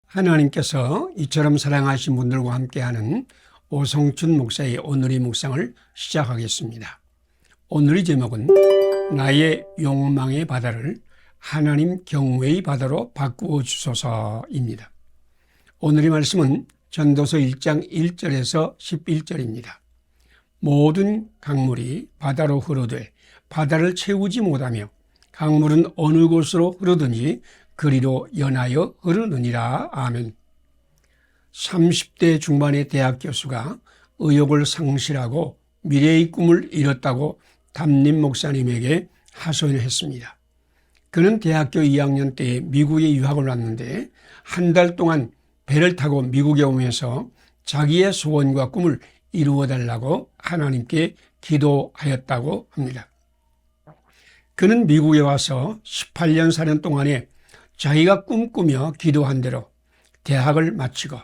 하나님께서 이처럼 사랑하신 분들과 함께하는 오성춘 목사의 오늘의 묵상을 시작하겠습니다. 오늘의 제목은 나의 욕망의 바다를 하나님 경외의 바다로 바꾸어 주소서입니다. 오늘의 말씀은 전도서 1장 1절에서 11절입니다. 모든 강물이 바다로 흐르되 바다를 채우지 못하며 강물은 어느 곳으로 흐르든지 그리로 연하여 흐르느니라. 아멘. 30대 중반의 대학 교수가 의욕을 상실하고 미래의 꿈을 잃었다고 담임 목사님에게 하소연했습니다. 그는 대학교 2학년 때 미국에 유학을 왔는데 한 달 동안 배를 타고 미국에 오면서 자기의 소원과 꿈을 이루어달라고 하나님께 기도하였다고 합니다. 그는 미국에 와서 18년 사는 동안에 자기가 꿈꾸며 기도한 대로 대학을 마치고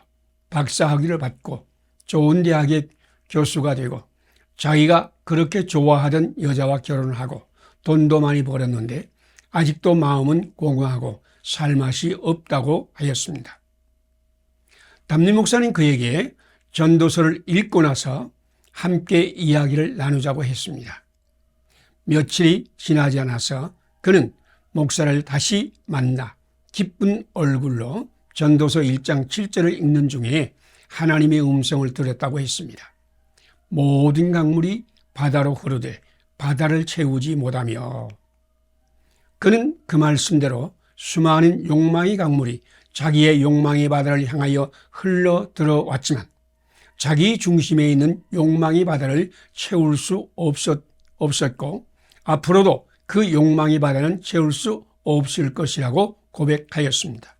박사학위를 받고 좋은 대학의 교수가 되고 자기가 그렇게 좋아하던 여자와 결혼을 하고 돈도 많이 벌었는데 아직도 마음은 공허하고 살맛이 없다고 하였습니다. 담임 목사님 그에게 전도서를 읽고 나서 함께 이야기를 나누자고 했습니다. 며칠이 지나지 않아서 그는 목사를 다시 만나 기쁜 얼굴로 전도서 1장 7절을 읽는 중에 하나님의 음성을 들었다고 했습니다. 모든 강물이 바다로 흐르되 바다를 채우지 못하며. 그는 그 말씀대로 수많은 욕망의 강물이 자기의 욕망의 바다를 향하여 흘러 들어왔지만 자기 중심에 있는 욕망의 바다를 채울 수 없었고 앞으로도 그 욕망의 바다는 채울 수 없을 것이라고 고백하였습니다.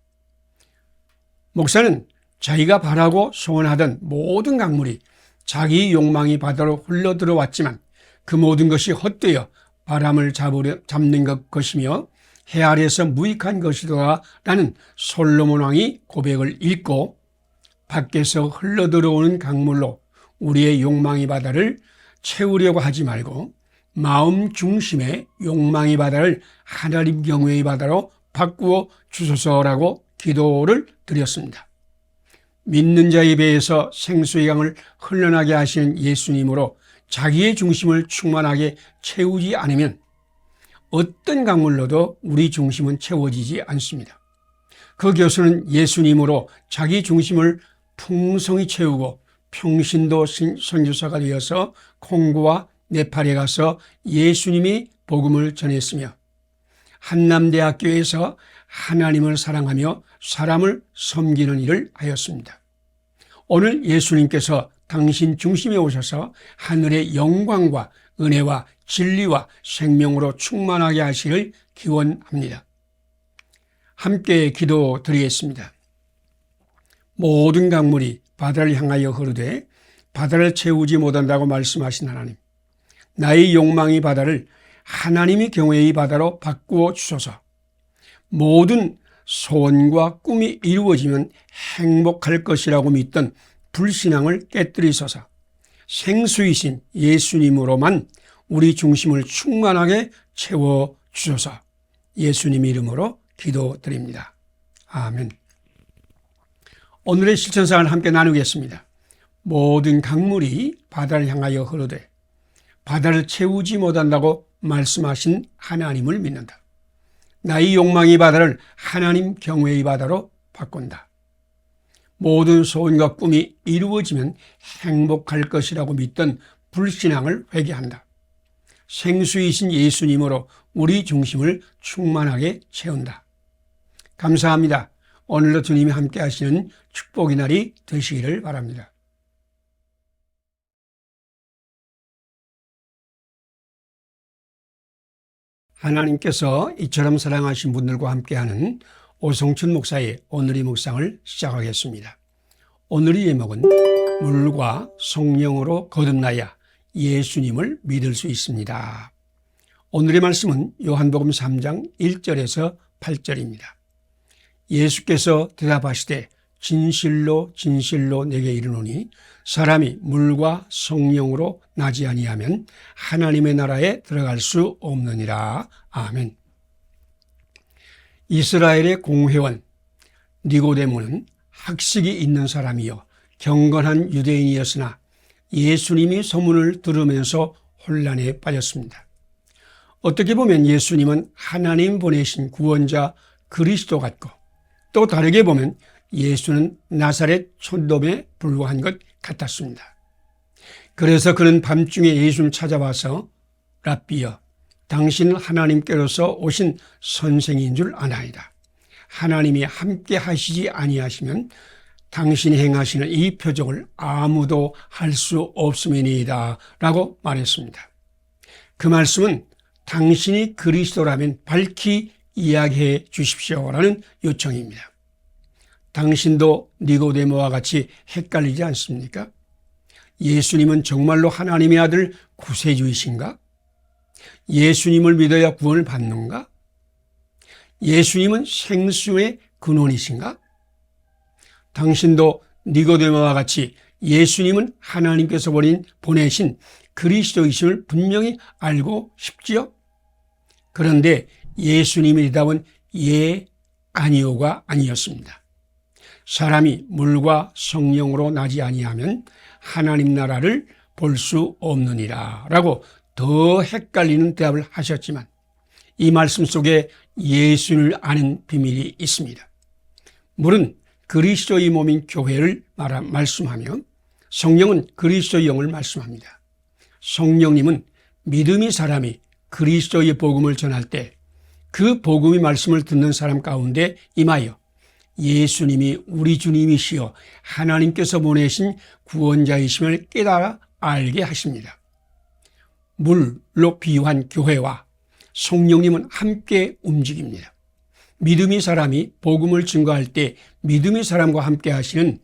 목사는 자기가 바라고 소원하던 모든 강물이 자기 욕망의 바다로 흘러 들어왔지만 그 모든 것이 헛되어 바람을 잡는 것이며 해 아래에서 무익한 것이다라는 솔로몬 왕이 고백을 읽고 밖에서 흘러 들어오는 강물로 우리의 욕망의 바다를 채우려고 하지 말고 마음 중심의 욕망의 바다를 하나님 경외의 바다로 바꾸어 주소서라고 기도를 드렸습니다. 믿는 자의 배에서 생수의 강을 흘러나게 하시는 예수님으로 자기의 중심을 충만하게 채우지 않으면 어떤 강물로도 우리 중심은 채워지지 않습니다. 그 교수는 예수님으로 자기 중심을 풍성히 채우고 평신도 선교사가 되어서 콩고와 네팔에 가서 예수님의 복음을 전했으며 한남대학교에서 하나님을 사랑하며 사람을 섬기는 일을 하였습니다. 오늘 예수님께서 당신 중심에 오셔서 하늘의 영광과 은혜와 진리와 생명으로 충만하게 하시길 기원합니다. 함께 기도드리겠습니다. 모든 강물이 바다를 향하여 흐르되 바다를 채우지 못한다고 말씀하신 하나님, 나의 욕망의 바다를 하나님의 경외의 바다로 바꾸어 주소서. 모든 소원과 꿈이 이루어지면 행복할 것이라고 믿던 불신앙을 깨뜨리소서. 생수이신 예수님으로만 우리 중심을 충만하게 채워 주소서. 예수님 이름으로 기도드립니다. 아멘. 오늘의 실천사를 함께 나누겠습니다. 모든 강물이 바다를 향하여 흐르되 바다를 채우지 못한다고 말씀하신 하나님을 믿는다. 나의 욕망의 바다를 하나님 경외의 바다로 바꾼다. 모든 소원과 꿈이 이루어지면 행복할 것이라고 믿던 불신앙을 회개한다. 생수이신 예수님으로 우리 중심을 충만하게 채운다. 감사합니다. 오늘도 주님이 함께 하시는 축복의 날이 되시기를 바랍니다. 하나님께서 이처럼 사랑하신 분들과 함께하는 오성춘 목사의 오늘의 묵상을 시작하겠습니다. 오늘의 제목은 물과 성령으로 거듭나야 예수님을 믿을 수 있습니다. 오늘의 말씀은 요한복음 3장 1절에서 8절입니다. 예수께서 대답하시되 진실로 진실로 내게 이르노니 사람이 물과 성령으로 나지 아니하면 하나님의 나라에 들어갈 수 없느니라. 아멘. 이스라엘의 공회원 니고데모는 학식이 있는 사람이요 경건한 유대인이었으나 예수님이 소문을 들으면서 혼란에 빠졌습니다. 어떻게 보면 예수님은 하나님 보내신 구원자 그리스도 같고, 또 다르게 보면 예수는 나사렛 촌놈에 불과한 것 같았습니다. 그래서 그는 밤중에 예수를 찾아와서 랍비여, 당신은 하나님께로서 오신 선생인 줄 아나이다. 하나님이 함께 하시지 아니하시면 당신이 행하시는 이 표적을 아무도 할 수 없음이니이다 라고 말했습니다. 그 말씀은 당신이 그리스도라면 밝히 이야기해 주십시오라는 요청입니다. 당신도 니고데모와 같이 헷갈리지 않습니까? 예수님은 정말로 하나님의 아들 구세주이신가? 예수님을 믿어야 구원을 받는가? 예수님은 생수의 근원이신가? 당신도 니고데모와 같이 예수님은 하나님께서 보내신 그리스도이심을 분명히 알고 싶지요? 그런데 예수님의 대답은 예, 아니오가 아니었습니다. 사람이 물과 성령으로 나지 아니하면 하나님 나라를 볼 수 없느니라 라고 더 헷갈리는 대답을 하셨지만, 이 말씀 속에 예수를 아는 비밀이 있습니다. 물은 그리스도의 몸인 교회를 말씀하며 성령은 그리스도의 영을 말씀합니다. 성령님은 믿음의 사람이 그리스도의 복음을 전할 때 그 복음의 말씀을 듣는 사람 가운데 임하여 예수님이 우리 주님이시여 하나님께서 보내신 구원자이심을 깨달아 알게 하십니다. 물로 비유한 교회와 성령님은 함께 움직입니다. 믿음의 사람이 복음을 증거할 때 믿음의 사람과 함께 하시는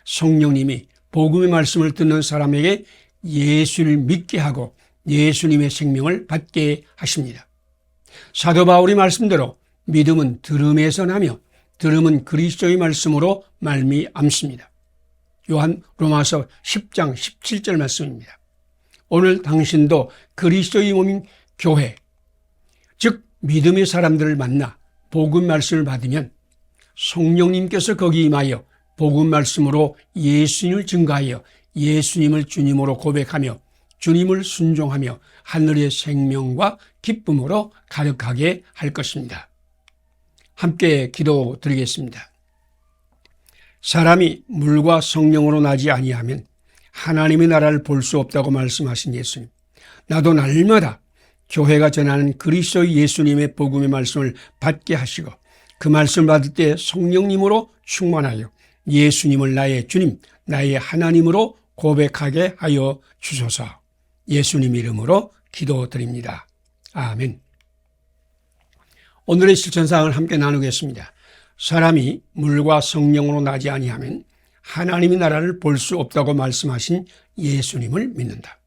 성령님이 복음의 말씀을 듣는 사람에게 예수를 믿게 하고 예수님의 생명을 받게 하십니다. 사도 바울의 말씀대로 믿음은 들음에서 나며 들음은 그리스도의 말씀으로 말미암습니다. 요한 로마서 10장 17절 말씀입니다. 오늘 당신도 그리스도의 몸인 교회, 즉 믿음의 사람들을 만나 복음 말씀을 받으면 성령님께서 거기 임하여 복음 말씀으로 예수님을 증거하여 예수님을 주님으로 고백하며 주님을 순종하며 하늘의 생명과 기쁨으로 가득하게 할 것입니다. 함께 기도드리겠습니다. 사람이 물과 성령으로 나지 아니하면 하나님의 나라를 볼 수 없다고 말씀하신 예수님, 나도 날마다 교회가 전하는 그리스도 예수님의 복음의 말씀을 받게 하시고 그 말씀을 받을 때 성령님으로 충만하여 예수님을 나의 주님, 나의 하나님으로 고백하게 하여 주소서. 예수님 이름으로 기도드립니다. 아멘. 오늘의 실천사항을 함께 나누겠습니다. 사람이 물과 성령으로 나지 아니하면 하나님의 나라를 볼 수 없다고 말씀하신 예수님을 믿는다.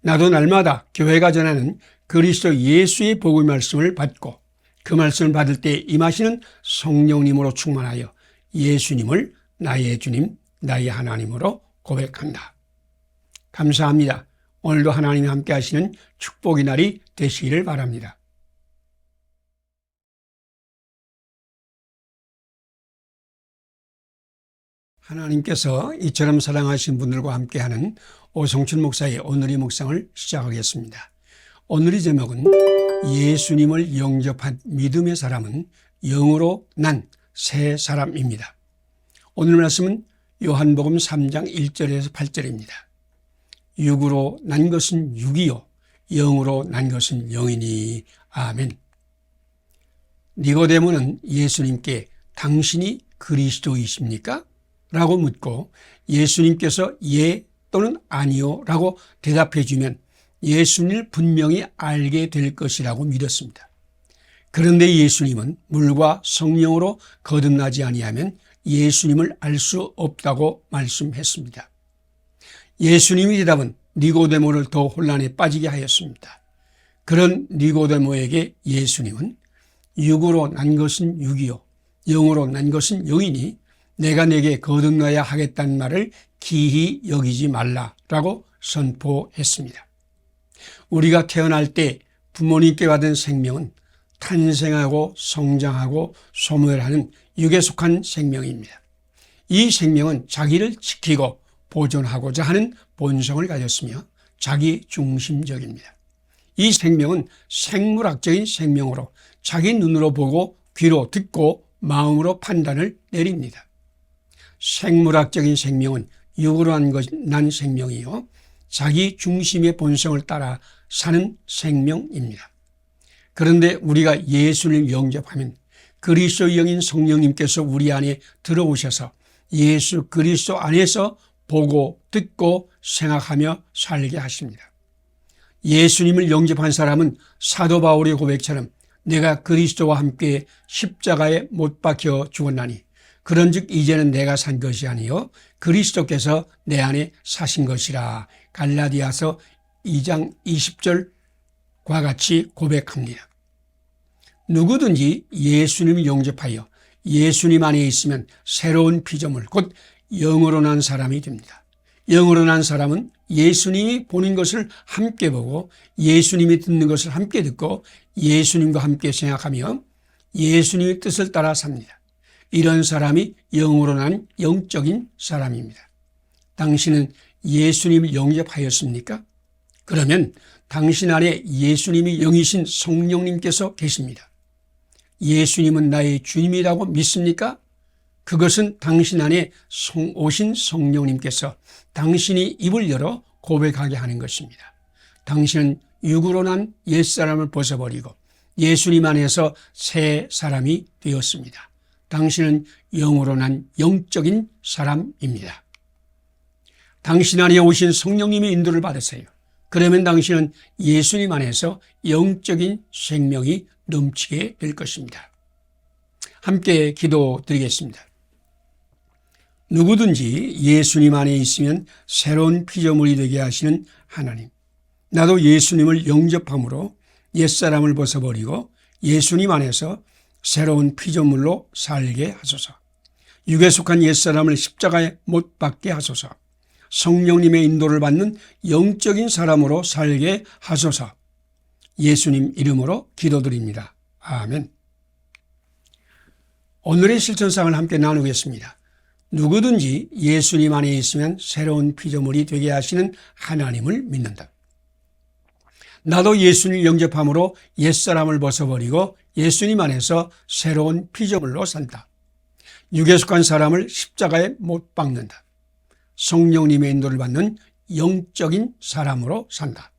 나도 날마다 교회가 전하는 그리스도 예수의 복음의 말씀을 받고 그 말씀을 받을 때 임하시는 성령님으로 충만하여 예수님을 나의 주님, 나의 하나님으로 고백한다. 감사합니다. 오늘도 하나님이 함께 하시는 축복의 날이 되시기를 바랍니다. 하나님께서 이처럼 사랑하신 분들과 함께하는 오성춘 목사의 오늘의 묵상을 시작하겠습니다. 오늘의 제목은 예수님을 영접한 믿음의 사람은 영으로 난 새 사람입니다. 오늘 말씀은 요한복음 3장 1절에서 8절입니다. 육으로 난 것은 육이요 영으로 난 것은 영이니. 아멘. 니고데모는 예수님께 당신이 그리스도이십니까? 라고 묻고 예수님께서 예 또는 아니요 라고 대답해 주면 예수님을 분명히 알게 될 것이라고 믿었습니다. 그런데 예수님은 물과 성령으로 거듭나지 아니하면 예수님을 알 수 없다고 말씀했습니다. 예수님의 대답은 니고데모를 더 혼란에 빠지게 하였습니다. 그런 니고데모에게 예수님은 육으로 난 것은 육이요 영으로 난 것은 영이니 내가 내게 거듭나야 하겠다는 말을 기히 여기지 말라라고 선포했습니다. 우리가 태어날 때 부모님께 받은 생명은 탄생하고 성장하고 소멸하는 육에 속한 생명입니다. 이 생명은 자기를 지키고 보존하고자 하는 본성을 가졌으며 자기 중심적입니다. 이 생명은 생물학적인 생명으로 자기 눈으로 보고 귀로 듣고 마음으로 판단을 내립니다. 생물학적인 생명은 육으로 난 생명이요 자기 중심의 본성을 따라 사는 생명입니다. 그런데 우리가 예수님을 영접하면 그리스도의 영인 성령님께서 우리 안에 들어오셔서 예수 그리스도 안에서 보고 듣고 생각하며 살게 하십니다. 예수님을 영접한 사람은 사도 바울의 고백처럼 내가 그리스도와 함께 십자가에 못 박혀 죽었나니 그런즉 이제는 내가 산 것이 아니요 그리스도께서 내 안에 사신 것이라. 갈라디아서 2장 20절과 같이 고백합니다. 누구든지 예수님을 영접하여 예수님 안에 있으면 새로운 피조물 곧 영으로 난 사람이 됩니다. 영으로 난 사람은 예수님이 보는 것을 함께 보고 예수님이 듣는 것을 함께 듣고 예수님과 함께 생각하며 예수님의 뜻을 따라 삽니다. 이런 사람이 영으로 난 영적인 사람입니다. 당신은 예수님을 영접하였습니까? 그러면 당신 안에 예수님이 영이신 성령님께서 계십니다. 예수님은 나의 주님이라고 믿습니까? 그것은 당신 안에 오신 성령님께서 당신이 입을 열어 고백하게 하는 것입니다. 당신은 육으로 난 옛사람을 벗어버리고 예수님 안에서 새 사람이 되었습니다. 당신은 영으로 난 영적인 사람입니다. 당신 안에 오신 성령님의 인도를 받으세요. 그러면 당신은 예수님 안에서 영적인 생명이 넘치게 될 것입니다. 함께 기도드리겠습니다. 누구든지 예수님 안에 있으면 새로운 피조물이 되게 하시는 하나님, 나도 예수님을 영접함으로 옛사람을 벗어버리고 예수님 안에서 새로운 피조물로 살게 하소서. 육에 속한 옛사람을 십자가에 못 박게 하소서. 성령님의 인도를 받는 영적인 사람으로 살게 하소서. 예수님 이름으로 기도드립니다. 아멘. 오늘의 실천상을 함께 나누겠습니다. 누구든지 예수님 안에 있으면 새로운 피조물이 되게 하시는 하나님을 믿는다. 나도 예수님을 영접함으로 옛사람을 벗어버리고 예수님 안에서 새로운 피조물로 산다. 육에 속한 사람을 십자가에 못 박는다. 성령님의 인도를 받는 영적인 사람으로 산다.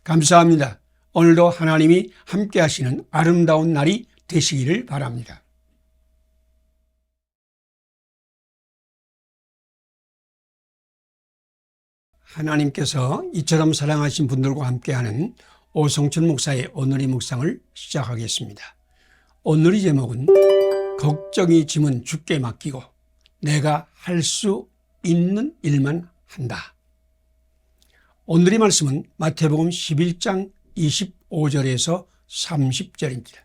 감사합니다. 오늘도 하나님이 함께 하시는 아름다운 날이 되시기를 바랍니다. 하나님께서 이처럼 사랑하신 분들과 함께하는 오성춘 목사의 오늘의 묵상을 시작하겠습니다. 오늘의 제목은 걱정이 짐은 주께 맡기고 내가 할 수 있는 일만 한다. 오늘의 말씀은 마태복음 11장 25절에서 30절입니다.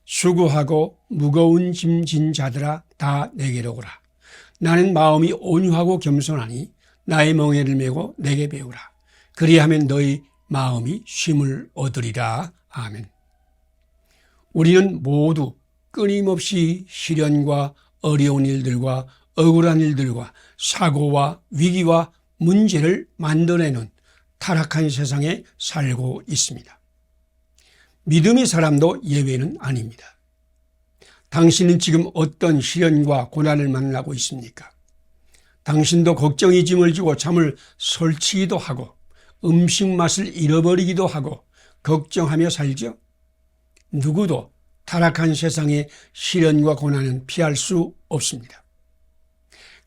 수고하고 무거운 짐 진 자들아 다 내게로 오라. 나는 마음이 온유하고 겸손하니 나의 멍에를 메고 내게 배우라. 그리하면 너희 마음이 쉼을 얻으리라. 아멘. 우리는 모두 끊임없이 시련과 어려운 일들과 억울한 일들과 사고와 위기와 문제를 만들어내는 타락한 세상에 살고 있습니다. 믿음의 사람도 예외는 아닙니다. 당신은 지금 어떤 시련과 고난을 만나고 있습니까? 당신도 걱정이 짐을 지고 잠을 설치기도 하고 음식 맛을 잃어버리기도 하고 걱정하며 살죠? 누구도 타락한 세상의 시련과 고난은 피할 수 없습니다.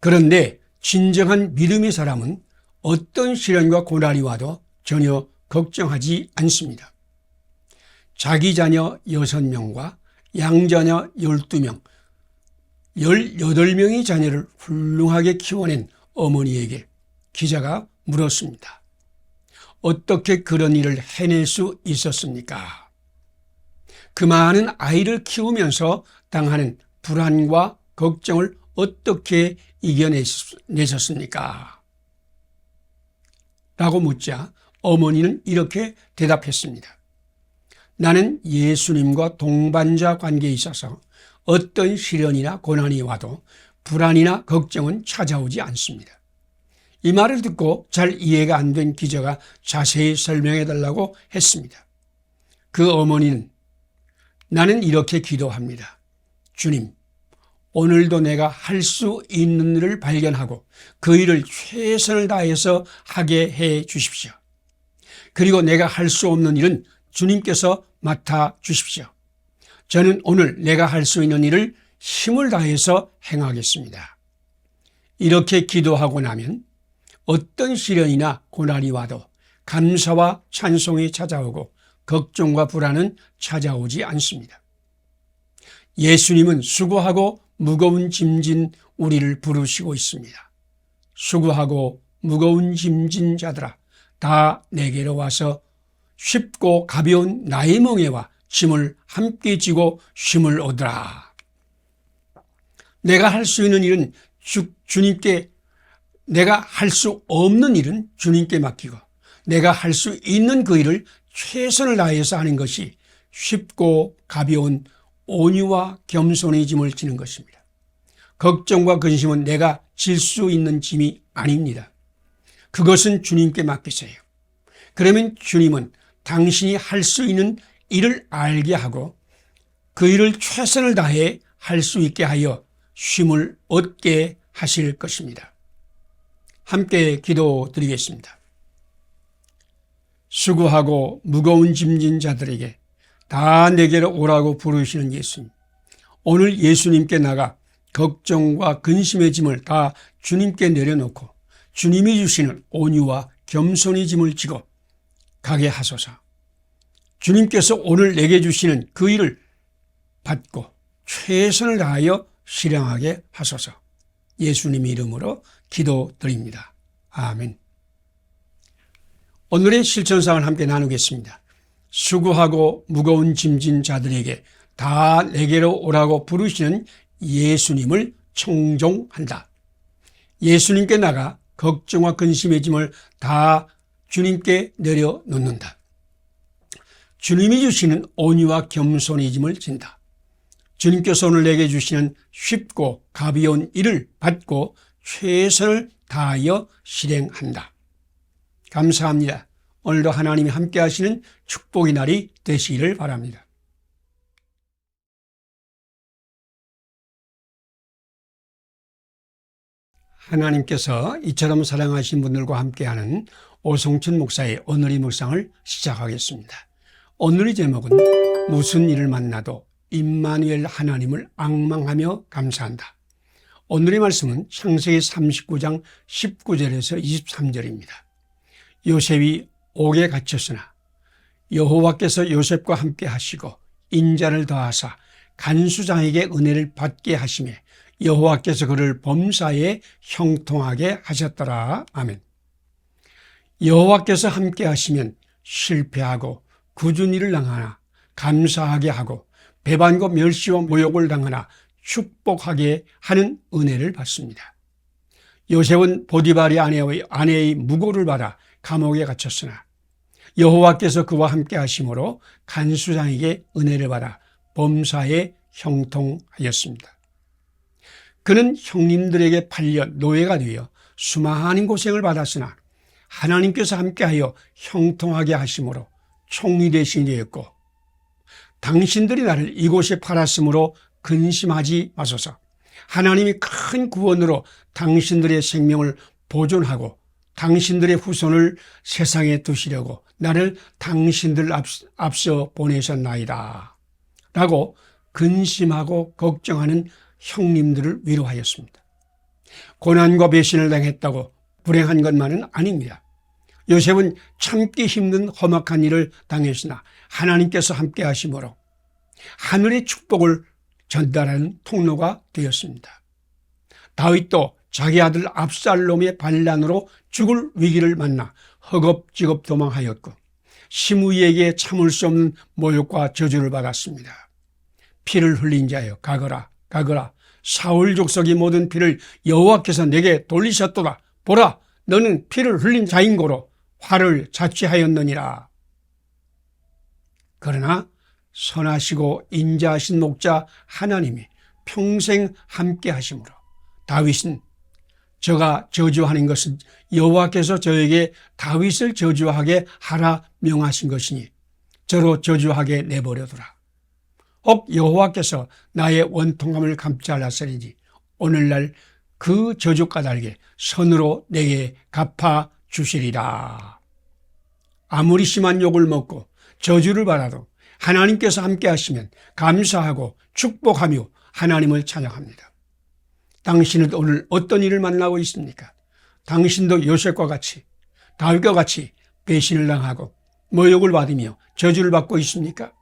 그런데 진정한 믿음의 사람은 어떤 시련과 고난이 와도 전혀 걱정하지 않습니다. 자기 자녀 6명과 양자녀 12명, 18명의 자녀를 훌륭하게 키워낸 어머니에게 기자가 물었습니다. 어떻게 그런 일을 해낼 수 있었습니까? 그 많은 아이를 키우면서 당하는 불안과 걱정을 어떻게 이겨내셨습니까? 라고 묻자 어머니는 이렇게 대답했습니다. 나는 예수님과 동반자 관계에 있어서 어떤 시련이나 고난이 와도 불안이나 걱정은 찾아오지 않습니다. 이 말을 듣고 잘 이해가 안 된 기자가 자세히 설명해 달라고 했습니다. 그 어머니는 나는 이렇게 기도합니다. 주님, 오늘도 내가 할 수 있는 일을 발견하고 그 일을 최선을 다해서 하게 해 주십시오. 그리고 내가 할 수 없는 일은 주님께서 맡아 주십시오. 저는 오늘 내가 할 수 있는 일을 힘을 다해서 행하겠습니다. 이렇게 기도하고 나면 어떤 시련이나 고난이 와도 감사와 찬송이 찾아오고 걱정과 불안은 찾아오지 않습니다. 예수님은 수고하고 무거운 짐진 우리를 부르시고 있습니다. 수고하고 무거운 짐진 자들아 다 내게로 와서 쉽고 가벼운 나의 멍에와 짐을 함께 지고 쉼을 얻으라. 내가 할 수 있는 일은 주님께, 내가 할 수 없는 일은 주님께 맡기고 내가 할 수 있는 그 일을 최선을 다해서 하는 것이 쉽고 가벼운 온유와 겸손의 짐을 지는 것입니다. 걱정과 근심은 내가 질 수 있는 짐이 아닙니다. 그것은 주님께 맡기세요. 그러면 주님은 당신이 할 수 있는 일을 알게 하고 그 일을 최선을 다해 할 수 있게 하여 쉼을 얻게 하실 것입니다. 함께 기도드리겠습니다. 수고하고 무거운 짐진 자들에게 다 내게로 오라고 부르시는 예수님. 오늘 예수님께 나가 걱정과 근심의 짐을 다 주님께 내려놓고 주님이 주시는 온유와 겸손의 짐을 지고 가게 하소서. 주님께서 오늘 내게 주시는 그 일을 받고 최선을 다하여 실행하게 하소서. 예수님 이름으로 기도드립니다. 아멘. 오늘의 실천상을 함께 나누겠습니다. 수고하고 무거운 짐진 자들에게 다 내게로 오라고 부르시는 예수님을 청종한다. 예수님께 나가 걱정과 근심의 짐을 다 주님께 내려놓는다. 주님이 주시는 온유와 겸손의 짐을 진다. 주님께서 오늘 내게 주시는 쉽고 가벼운 일을 받고 최선을 다하여 실행한다. 감사합니다. 오늘도 하나님이 함께 하시는 축복의 날이 되시기를 바랍니다. 하나님께서 이처럼 사랑하신 분들과 함께하는 오성춘 목사의 오늘의 묵상을 시작하겠습니다. 오늘의 제목은 무슨 일을 만나도 임마누엘 하나님을 앙망하며 감사한다. 오늘의 말씀은 창세기 39장 19절에서 23절입니다. 요셉이 옥에 갇혔으나 여호와께서 요셉과 함께 하시고 인자를 더하사 간수장에게 은혜를 받게 하시매 여호와께서 그를 범사에 형통하게 하셨더라. 아멘. 여호와께서 함께 하시면 실패하고 굳은 일을 당하나 감사하게 하고 배반과 멸시와 모욕을 당하나 축복하게 하는 은혜를 받습니다. 요셉은 보디발의 아내의 무고를 받아 감옥에 갇혔으나 여호와께서 그와 함께 하심으로 간수장에게 은혜를 받아 범사에 형통하였습니다. 그는 형님들에게 팔려 노예가 되어 수많은 고생을 받았으나 하나님께서 함께하여 형통하게 하심으로 총리 대신이 되었고 당신들이 나를 이곳에 팔았으므로 근심하지 마소서. 하나님이 큰 구원으로 당신들의 생명을 보존하고 당신들의 후손을 세상에 두시려고 나를 당신들 앞서 보내셨나이다. 라고 근심하고 걱정하는 형님들을 위로하였습니다. 고난과 배신을 당했다고 불행한 것만은 아닙니다. 요셉은 참기 힘든 험악한 일을 당했으나 하나님께서 함께 하심으로 하늘의 축복을 전달하는 통로가 되었습니다. 다윗도 자기 아들 압살롬의 반란으로 죽을 위기를 만나 허겁지겁 도망하였고 시므이에게 참을 수 없는 모욕과 저주를 받았습니다. 피를 흘린 자여 가거라 가거라. 사울 족속의 모든 피를 여호와께서 내게 돌리셨도다. 보라, 너는 피를 흘린 자인고로 화를 자취하였느니라. 그러나 선하시고 인자하신 목자 하나님이 평생 함께 하심으로 다윗은 저가 저주하는 것은 여호와께서 저에게 다윗을 저주하게 하라 명하신 것이니 저로 저주하게 내버려두라. 혹 여호와께서 나의 원통함을 감지 하셨으니 오늘날 그 저주 까닭에 선으로 내게 갚아 주시리라. 아무리 심한 욕을 먹고 저주를 받아도 하나님께서 함께 하시면 감사하고 축복하며 하나님을 찬양합니다. 당신은 오늘 어떤 일을 만나고 있습니까? 당신도 요셉과 같이 다윗과 같이 배신을 당하고 모욕을 받으며 저주를 받고 있습니까?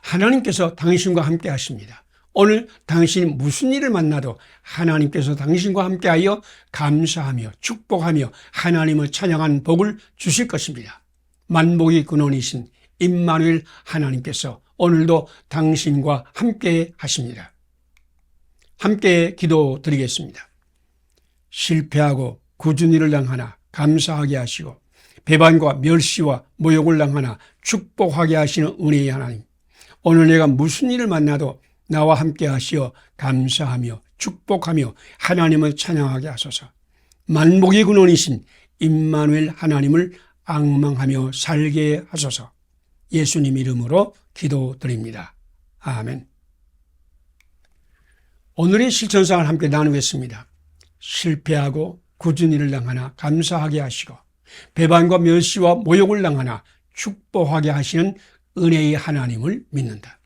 하나님께서 당신과 함께 하십니다. 오늘 당신이 무슨 일을 만나도 하나님께서 당신과 함께하여 감사하며 축복하며 하나님을 찬양하는 복을 주실 것입니다. 만복의 근원이신 임마누엘 하나님께서 오늘도 당신과 함께 하십니다. 함께 기도드리겠습니다. 실패하고 굳은 일을 당하나 감사하게 하시고 배반과 멸시와 모욕을 당하나 축복하게 하시는 은혜의 하나님, 오늘 내가 무슨 일을 만나도 나와 함께 하시어 감사하며 축복하며 하나님을 찬양하게 하소서. 만복의 근원이신 임마누엘 하나님을 앙망하며 살게 하소서. 예수님 이름으로 기도드립니다. 아멘. 오늘의 실천상을 함께 나누겠습니다. 실패하고 굳은 일을 당하나 감사하게 하시고 배반과 멸시와 모욕을 당하나 축복하게 하시는 은혜의 하나님을 믿는다.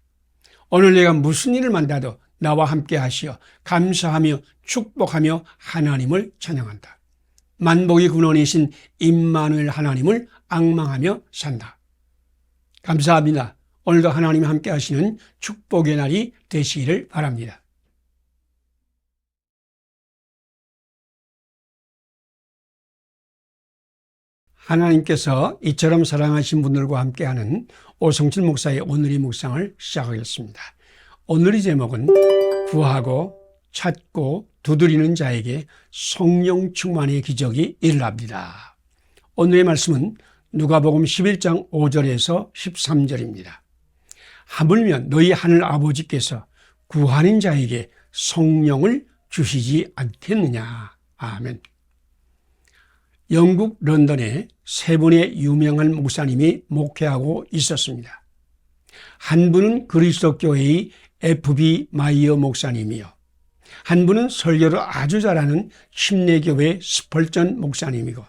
오늘 내가 무슨 일을 만나도 나와 함께 하시어 감사하며 축복하며 하나님을 찬양한다. 만복의 근원이신 임마누엘 하나님을 앙망하며 산다. 감사합니다. 오늘도 하나님이 함께 하시는 축복의 날이 되시기를 바랍니다. 하나님께서 이처럼 사랑하신 분들과 함께하는 오성칠 목사의 오늘의 묵상을 시작하겠습니다. 오늘의 제목은 구하고 찾고 두드리는 자에게 성령 충만의 기적이 일어납니다. 오늘의 말씀은 누가복음 11장 5절에서 13절입니다. 하물며 너희 하늘 아버지께서 구하는 자에게 성령을 주시지 않겠느냐. 아멘. 영국 런던에 세 분의 유명한 목사님이 목회하고 있었습니다. 한 분은 그리스도교회의 F.B. 마이어 목사님이요, 한 분은 설교를 아주 잘하는 침례교회 스펄전 목사님이고,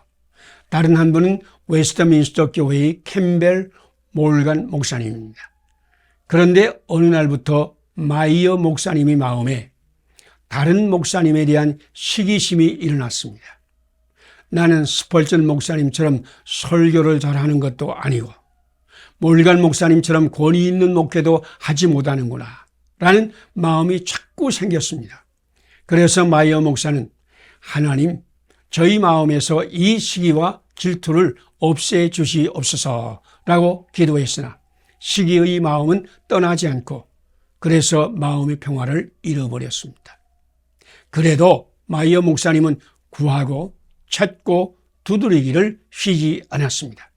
다른 한 분은 웨스트민스터 교회의 캠벨 몰간 목사님입니다. 그런데 어느 날부터 마이어 목사님의 마음에 다른 목사님에 대한 시기심이 일어났습니다. 나는 스펄전 목사님처럼 설교를 잘하는 것도 아니고 몰간 목사님처럼 권위 있는 목회도 하지 못하는구나 라는 마음이 자꾸 생겼습니다. 그래서 마이어 목사는 하나님, 저희 마음에서 이 시기와 질투를 없애 주시옵소서라고 기도했으나 시기의 마음은 떠나지 않고 그래서 마음의 평화를 잃어버렸습니다. 그래도 마이어 목사님은 구하고 찾고 두드리기를 쉬지 않았습니다.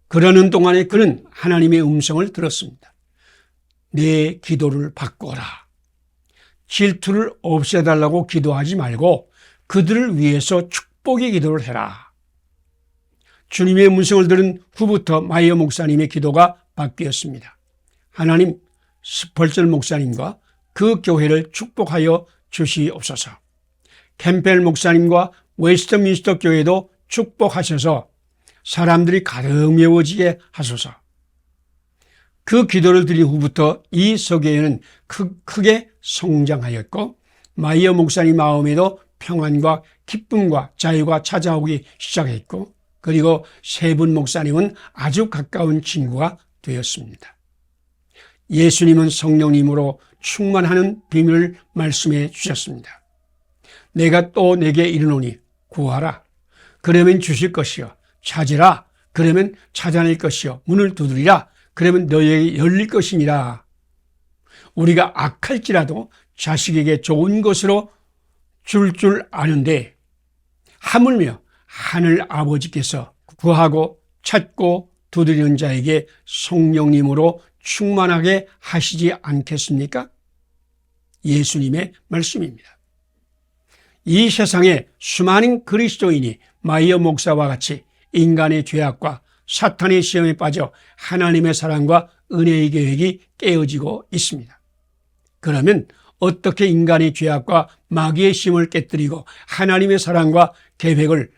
그러는 동안에 그는 하나님의 음성을 들었습니다. 내 기도를 바꿔라. 질투를 없애달라고 기도하지 말고 그들을 위해서 축복의 기도를 해라. 주님의 음성을 들은 후부터 마이어 목사님의 기도가 바뀌었습니다. 하나님, 스펄전 목사님과 그 교회를 축복하여 주시옵소서. 캠펠 목사님과 웨스트민스터 교회도 축복하셔서 사람들이 가득 메워지게 하소서. 그 기도를 드린 후부터 이 서교회는 크게 성장하였고 마이어 목사님 마음에도 평안과 기쁨과 자유가 찾아오기 시작했고, 그리고 세 분 목사님은 아주 가까운 친구가 되었습니다. 예수님은 성령님으로 충만하는 비밀을 말씀해 주셨습니다. 내가 또 내게 이르노니 구하라, 그러면 주실 것이요, 찾으라, 그러면 찾아낼 것이요, 문을 두드리라, 그러면 너희에게 열릴 것이니라. 우리가 악할지라도 자식에게 좋은 것으로 줄 아는데 하물며 하늘 아버지께서 구하고 찾고 두드리는 자에게 성령님으로 충만하게 하시지 않겠습니까? 예수님의 말씀입니다. 이 세상에 수많은 그리스도인이 마이어 목사와 같이 인간의 죄악과 사탄의 시험에 빠져 하나님의 사랑과 은혜의 계획이 깨어지고 있습니다. 그러면 어떻게 인간의 죄악과 마귀의 시험을 깨뜨리고 하나님의 사랑과 계획을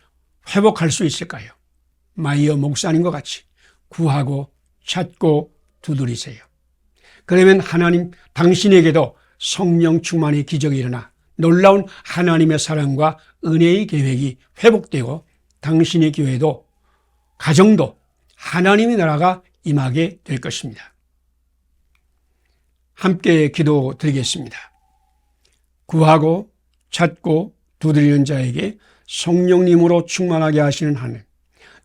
회복할 수 있을까요? 마이어 목사님과 같이 구하고 찾고 두드리세요. 그러면 하나님 당신에게도 성령 충만의 기적이 일어나 놀라운 하나님의 사랑과 은혜의 계획이 회복되고 당신의 교회도 가정도 하나님의 나라가 임하게 될 것입니다. 함께 기도드리겠습니다. 구하고 찾고 두드리는 자에게 성령님으로 충만하게 하시는 하나님,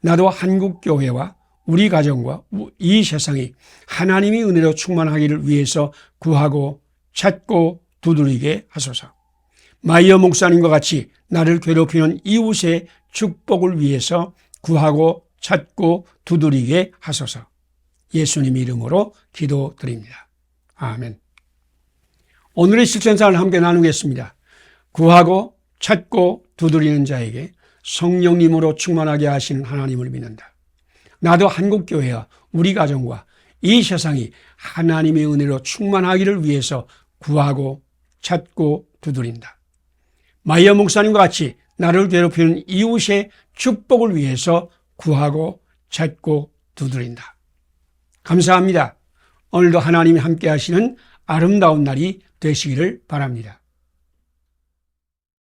나도 한국교회와 우리 가정과 이 세상이 하나님의 은혜로 충만하기를 위해서 구하고 찾고 두드리게 하소서. 마이어 목사님과 같이 나를 괴롭히는 이웃의 축복을 위해서 구하고 찾고 두드리게 하소서. 예수님 이름으로 기도드립니다. 아멘. 오늘의 실천사를 함께 나누겠습니다. 구하고 찾고 두드리는 자에게 성령님으로 충만하게 하시는 하나님을 믿는다. 나도 한국교회와 우리 가정과 이 세상이 하나님의 은혜로 충만하기를 위해서 구하고 찾고 두드린다. 마이어 목사님과 같이 나를 괴롭히는 이웃의 축복을 위해서 구하고 찾고 두드린다. 감사합니다. 오늘도 하나님이 함께 하시는 아름다운 날이 되시기를 바랍니다.